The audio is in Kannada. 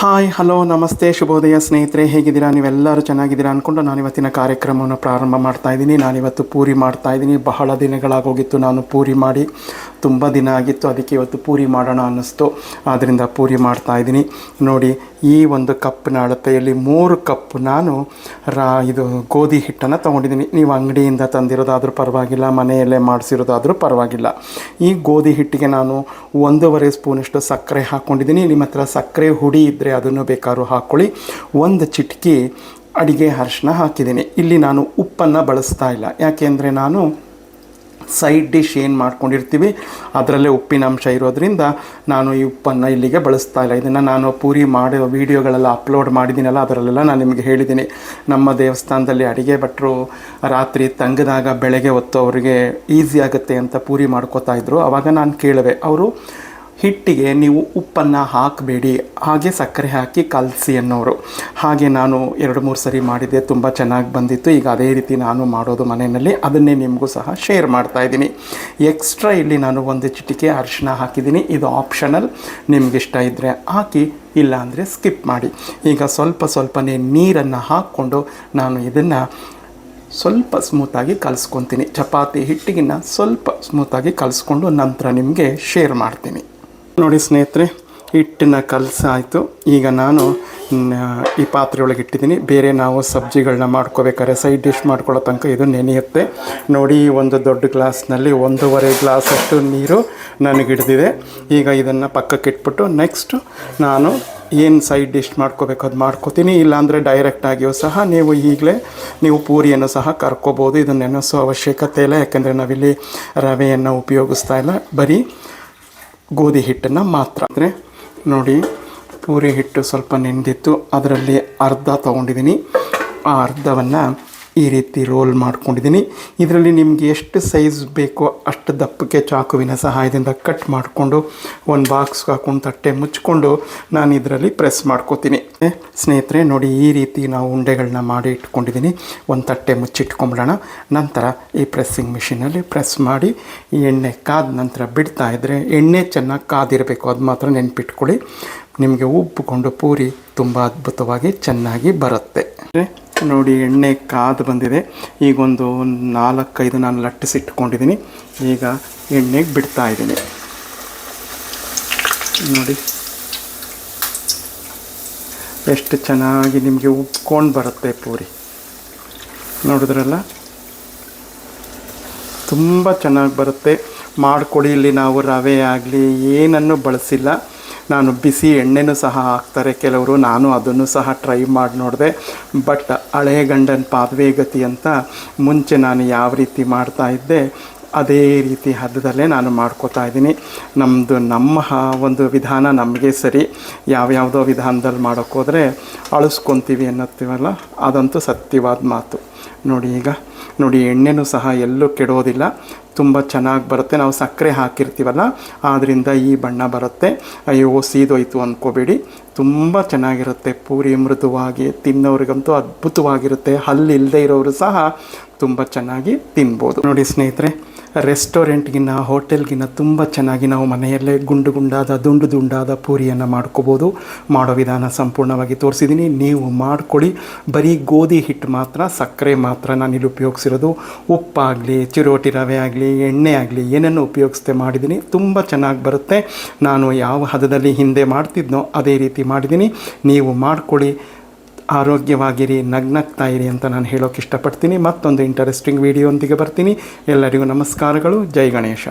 ಹಾಯ್ ಹಲೋ ನಮಸ್ತೆ ಶುಭೋದಯ ಸ್ನೇಹಿತರೆ, ಹೇಗಿದ್ದೀರಾ? ನೀವೆಲ್ಲರೂ ಚೆನ್ನಾಗಿದ್ದೀರಾ ಅಂದ್ಕೊಂಡು ನಾನು ಇವತ್ತಿನ ಕಾರ್ಯಕ್ರಮವನ್ನು ಪ್ರಾರಂಭ ಮಾಡ್ತಾಯಿದ್ದೀನಿ. ನಾನಿವತ್ತು ಪೂರಿ ಮಾಡ್ತಾಯಿದ್ದೀನಿ. ಬಹಳ ದಿನಗಳಾಗೋಗಿತ್ತು ನಾನು ಪೂರಿ ಮಾಡಿ, ತುಂಬ ದಿನ ಆಗಿತ್ತು. ಅದಕ್ಕೆ ಇವತ್ತು ಪೂರಿ ಮಾಡೋಣ ಅನ್ನಿಸ್ತು, ಆದ್ದರಿಂದ ಪೂರಿ ಮಾಡ್ತಾಯಿದ್ದೀನಿ. ನೋಡಿ, ಈ ಒಂದು ಕಪ್ಪಿನ ಅಳತೆಯಲ್ಲಿ 3 ಕಪ್ ನಾನು ಇದು ಗೋಧಿ ಹಿಟ್ಟನ್ನು ತೊಗೊಂಡಿದ್ದೀನಿ. ನೀವು ಅಂಗಡಿಯಿಂದ ತಂದಿರೋದಾದರೂ ಪರವಾಗಿಲ್ಲ, ಮನೆಯಲ್ಲೇ ಮಾಡಿಸಿರೋದಾದರೂ ಪರವಾಗಿಲ್ಲ. ಈ ಗೋಧಿ ಹಿಟ್ಟಿಗೆ ನಾನು 1.5 ಸ್ಪೂನಷ್ಟು ಸಕ್ಕರೆ ಹಾಕ್ಕೊಂಡಿದ್ದೀನಿ. ನಿಮ್ಮ ಹತ್ರ ಸಕ್ಕರೆ ಹುಡಿ ಇದ್ದರೆ ಅದನ್ನು ಬೇಕಾದ್ರೂ ಹಾಕ್ಕೊಳ್ಳಿ. 1 ಚಿಟಿಕೆ ಅಡಿಗೆ ಅರಿಶಿನ ಹಾಕಿದ್ದೀನಿ. ಇಲ್ಲಿ ನಾನು ಉಪ್ಪನ್ನು ಬಳಸ್ತಾ ಇಲ್ಲ, ಯಾಕೆಂದರೆ ನಾನು ಸೈಡ್ ಡಿಶ್ ಏನು ಮಾಡ್ಕೊಂಡಿರ್ತೀವಿ ಅದರಲ್ಲೇ ಉಪ್ಪಿನ ಅಂಶ ಇರೋದ್ರಿಂದ ನಾನು ಈ ಉಪ್ಪನ್ನು ಇಲ್ಲಿಗೆ ಬಳಸ್ತಾ ಇಲ್ಲ. ಇದನ್ನು ನಾನು ಪೂರಿ ಮಾಡೋ ವೀಡಿಯೋಗಳೆಲ್ಲ ಅಪ್ಲೋಡ್ ಮಾಡಿದ್ದೀನಲ್ಲ, ಅದರಲ್ಲೆಲ್ಲ ನಾನು ನಿಮಗೆ ಹೇಳಿದ್ದೀನಿ. ನಮ್ಮ ದೇವಸ್ಥಾನದಲ್ಲಿ ಅಡುಗೆ ಭಟ್ರು ರಾತ್ರಿ ತಂಗದಾಗ ಬೆಳಗ್ಗೆ ಹೊತ್ತು ಅವರಿಗೆ ಈಸಿ ಆಗುತ್ತೆ ಅಂತ ಪೂರಿ ಮಾಡ್ಕೋತಾ ಇದ್ದರು. ಆವಾಗ ನಾನು ಕೇಳಿದೆ, ಅವರು ಹಿಟ್ಟಿಗೆ ನೀವು ಉಪ್ಪನ್ನು ಹಾಕಬೇಡಿ, ಹಾಗೆ ಸಕ್ಕರೆ ಹಾಕಿ ಕಲಸಿ ಅನ್ನೋರು. ಹಾಗೆ ನಾನು 2-3 ಸರಿ ಮಾಡಿದ್ದೆ, ತುಂಬ ಚೆನ್ನಾಗಿ ಬಂದಿತ್ತು. ಈಗ ಅದೇ ರೀತಿ ನಾನು ಮಾಡೋದು ಮನೆಯಲ್ಲಿ, ಅದನ್ನೇ ನಿಮಗೂ ಸಹ ಶೇರ್ ಮಾಡ್ತಾಯಿದ್ದೀನಿ. ಎಕ್ಸ್ಟ್ರಾ ಇಲ್ಲಿ ನಾನು 1 ಚಿಟಿಕೆ ಅರಿಶಿನ ಹಾಕಿದ್ದೀನಿ. ಇದು ಆಪ್ಷನಲ್, ನಿಮಗಿಷ್ಟ ಇದ್ದರೆ ಹಾಕಿ, ಇಲ್ಲ ಅಂದರೆ ಸ್ಕಿಪ್ ಮಾಡಿ. ಈಗ ಸ್ವಲ್ಪನೇ ನೀರನ್ನು ಹಾಕ್ಕೊಂಡು ನಾನು ಇದನ್ನು ಸ್ವಲ್ಪ ಸ್ಮೂತಾಗಿ ಕಲಿಸ್ಕೊತೀನಿ. ಚಪಾತಿ ಹಿಟ್ಟಿಗಿನ್ನ ಸ್ವಲ್ಪ ಸ್ಮೂತಾಗಿ ಕಲಿಸ್ಕೊಂಡು ನಂತರ ನಿಮಗೆ ಶೇರ್ ಮಾಡ್ತೀನಿ. ನೋಡಿ ಸ್ನೇಹಿತರೆ, ಹಿಟ್ಟನ್ನು ಕಲಸಾಯಿತು. ಈಗ ನಾನು ಈ ಪಾತ್ರೆ ಒಳಗೆ ಇಟ್ಟಿದ್ದೀನಿ. ಬೇರೆ ನಾವು ಸಬ್ಜಿಗಳನ್ನ ಮಾಡ್ಕೋಬೇಕಾದ್ರೆ ಸೈಡ್ ಡಿಶ್ ಮಾಡ್ಕೊಳ್ಳೋ ತನಕ ಇದು ನೆನೆಯುತ್ತೆ. ನೋಡಿ, ಒಂದು ದೊಡ್ಡ ಗ್ಲಾಸ್ನಲ್ಲಿ 1.5 ಗ್ಲಾಸಷ್ಟು ನೀರು ನನಗೆ ಹಿಡಿದಿದೆ. ಈಗ ಇದನ್ನು ಪಕ್ಕಕ್ಕೆ ಇಟ್ಬಿಟ್ಟು ನೆಕ್ಸ್ಟು ನಾನು ಏನು ಸೈಡ್ ಡಿಶ್ ಮಾಡ್ಕೋಬೇಕು ಅದು ಮಾಡ್ಕೋತೀನಿ. ಇಲ್ಲಾಂದರೆ ಡೈರೆಕ್ಟಾಗಿಯೂ ಸಹ ನೀವು ಪೂರಿಯನ್ನು ಸಹ ಕರ್ಕೋಬೋದು. ಇದನ್ನು ನೆನೆಸೋ ಅವಶ್ಯಕತೆ ಇಲ್ಲ, ಯಾಕೆಂದರೆ ನಾವಿಲ್ಲಿ ರವೆಯನ್ನು ಉಪಯೋಗಿಸ್ತಾ ಇಲ್ಲ, ಬರೀ ಗೋಧಿ ಹಿಟ್ಟನ್ನು ಮಾತ್ರ. ಅಂದರೆ ನೋಡಿ, ಪೂರಿ ಹಿಟ್ಟು ಸ್ವಲ್ಪ ನೆಂದಿತ್ತು, ಅದರಲ್ಲಿ ಅರ್ಧ ತೊಗೊಂಡಿದ್ದೀನಿ. ಆ ಅರ್ಧವನ್ನು ಈ ರೀತಿ ರೋಲ್ ಮಾಡ್ಕೊಂಡಿದ್ದೀನಿ. ಇದರಲ್ಲಿ ನಿಮಗೆ ಎಷ್ಟು ಸೈಜ್ ಬೇಕೋ ಅಷ್ಟು ದಪ್ಪಕ್ಕೆ ಚಾಕುವಿನ ಸಹಾಯದಿಂದ ಕಟ್ ಮಾಡಿಕೊಂಡು ಒಂದು ಬಾಕ್ಸ್ಗೆ ಹಾಕ್ಕೊಂಡು ತಟ್ಟೆ ಮುಚ್ಕೊಂಡು ನಾನು ಇದರಲ್ಲಿ ಪ್ರೆಸ್ ಮಾಡ್ಕೋತೀನಿ. ಸ್ನೇಹಿತರೆ ನೋಡಿ, ಈ ರೀತಿ ನಾವು ಉಂಡೆಗಳನ್ನ ಮಾಡಿ ಇಟ್ಕೊಂಡಿದ್ದೀನಿ. ಒಂದು ತಟ್ಟೆ ಮುಚ್ಚಿಟ್ಕೊಂಬಿಡೋಣ. ನಂತರ ಈ ಪ್ರೆಸ್ಸಿಂಗ್ ಮಿಷಿನಲ್ಲಿ ಪ್ರೆಸ್ ಮಾಡಿ ಎಣ್ಣೆ ಕಾದ ನಂತರ ಬಿಡ್ತಾ ಇದ್ದರೆ, ಎಣ್ಣೆ ಚೆನ್ನಾಗಿ ಕಾದಿರಬೇಕು, ಅದು ಮಾತ್ರ ನೆನ್ಪಿಟ್ಕೊಳ್ಳಿ. ನಿಮಗೆ ಉಬ್ಬಿಕೊಂಡು ಪೂರಿ ತುಂಬ ಅದ್ಭುತವಾಗಿ ಚೆನ್ನಾಗಿ ಬರುತ್ತೆ. ನೋಡಿ, ಎಣ್ಣೆ ಕಾದು ಬಂದಿದೆ. ಈಗೊಂದು 4-5 ನಾನು ಲಟ್ಟಿಸಿಟ್ಕೊಂಡಿದ್ದೀನಿ. ಈಗ ಎಣ್ಣೆಗೆ ಬಿಡ್ತಾ ಇದ್ದೀನಿ. ನೋಡಿ ಎಷ್ಟು ಚೆನ್ನಾಗಿ ನಿಮಗೆ ಉಬ್ಕೊಂಡು ಬರುತ್ತೆ ಪೂರಿ. ನೋಡಿದ್ರಲ್ಲ, ತುಂಬ ಚೆನ್ನಾಗಿ ಬರುತ್ತೆ. ಮಾಡ್ಕೊಡಿ. ಇಲ್ಲಿ ನಾವು ರವೆ ಆಗಲಿ ಏನನ್ನು ಬಳಸಿಲ್ಲ. ನಾನು ಬಿಸಿ ಎಣ್ಣೆನೂ ಸಹ ಹಾಕ್ತಾರೆ ಕೆಲವರು, ನಾನು ಅದನ್ನು ಸಹ ಟ್ರೈ ಮಾಡಿ ನೋಡಿದೆ. ಬಟ್ ಹಳೆಯ ಗಂಡನ ಪಾದವೇ ಗತಿ ಅಂತ ಮುಂಚೆ ನಾನು ಯಾವ ರೀತಿ ಮಾಡ್ತಾಯಿದ್ದೆ ಅದೇ ರೀತಿ ಹದದಲ್ಲೇ ನಾನು ಮಾಡ್ಕೋತಾ ಇದ್ದೀನಿ. ನಮ್ಮ ಒಂದು ವಿಧಾನ ನಮಗೆ ಸರಿ. ಯಾವ್ಯಾವುದೋ ವಿಧಾನದಲ್ಲಿ ಮಾಡೋಕ್ಕೋದ್ರೆ ಅಳಿಸ್ಕೊತೀವಿ ಅನ್ನತ್ತೀವಲ್ಲ, ಅದಂತೂ ಸತ್ಯವಾದ ಮಾತು. ನೋಡಿ, ಈಗ ನೋಡಿ, ಎಣ್ಣೆನೂ ಸಹ ಎಲ್ಲೂ ಕೆಡೋದಿಲ್ಲ, ತುಂಬ ಚೆನ್ನಾಗಿ ಬರುತ್ತೆ. ನಾವು ಸಕ್ಕರೆ ಹಾಕಿರ್ತೀವಲ್ಲ, ಆದ್ದರಿಂದ ಈ ಬಣ್ಣ ಬರುತ್ತೆ. ಅಯ್ಯೋ ಸೀದೋಯ್ತು ಅಂದ್ಕೋಬೇಡಿ, ತುಂಬ ಚೆನ್ನಾಗಿರುತ್ತೆ ಪೂರಿ. ಮೃದುವಾಗಿ ತಿನ್ನೋರಿಗಂತೂ ಅದ್ಭುತವಾಗಿರುತ್ತೆ. ಹಲ್ಲಿಲ್ಲದೆ ಇರೋರು ಸಹ ತುಂಬ ಚೆನ್ನಾಗಿ ತಿನ್ಬೋದು. ನೋಡಿ ಸ್ನೇಹಿತರೆ, ರೆಸ್ಟೋರೆಂಟ್ಗಿನ್ನ ಹೋಟೆಲ್ಗಿನ್ನ ತುಂಬ ಚೆನ್ನಾಗಿ ನಾವು ಮನೆಯಲ್ಲೇ ದುಂಡು ದುಂಡಾದ ಪೂರಿಯನ್ನು ಮಾಡ್ಕೋಬೋದು. ಮಾಡೋ ವಿಧಾನ ಸಂಪೂರ್ಣವಾಗಿ ತೋರಿಸಿದ್ದೀನಿ, ನೀವು ಮಾಡ್ಕೊಳ್ಳಿ. ಬರೀ ಗೋಧಿ ಹಿಟ್ಟು ಮಾತ್ರ, ಸಕ್ಕರೆ ಮಾತ್ರ ನಾನಿಲ್ಲಿ ಉಪಯೋಗಿಸಿರೋದು. ಉಪ್ಪಾಗಲಿ, ಚಿರೋಟಿ ರವೆ ಆಗಲಿ, ಎಣ್ಣೆ ಆಗಲಿ ಏನನ್ನು ಉಪಯೋಗಿಸ್ದೆ ಮಾಡಿದ್ದೀನಿ. ತುಂಬ ಚೆನ್ನಾಗಿ ಬರುತ್ತೆ. ನಾನು ಯಾವ ಹದದಲ್ಲಿ ಹಿಂದೆ ಮಾಡ್ತಿದ್ನೋ ಅದೇ ರೀತಿ ಮಾಡಿದ್ದೀನಿ. ನೀವು ಮಾಡ್ಕೊಳ್ಳಿ, ಆರೋಗ್ಯವಾಗಿರಿ, ನಗ್ನಗ್ತಾ ಇರಿ ಅಂತ ನಾನು ಹೇಳೋಕ್ಕೆ ಇಷ್ಟಪಡ್ತೀನಿ. ಮತ್ತೊಂದು ಇಂಟ್ರೆಸ್ಟಿಂಗ್ ವಿಡಿಯೋ ಒಂದಿಗೆ ಬರ್ತೀನಿ. ಎಲ್ಲರಿಗೂ ನಮಸ್ಕಾರಗಳು. ಜೈ ಗಣೇಶ.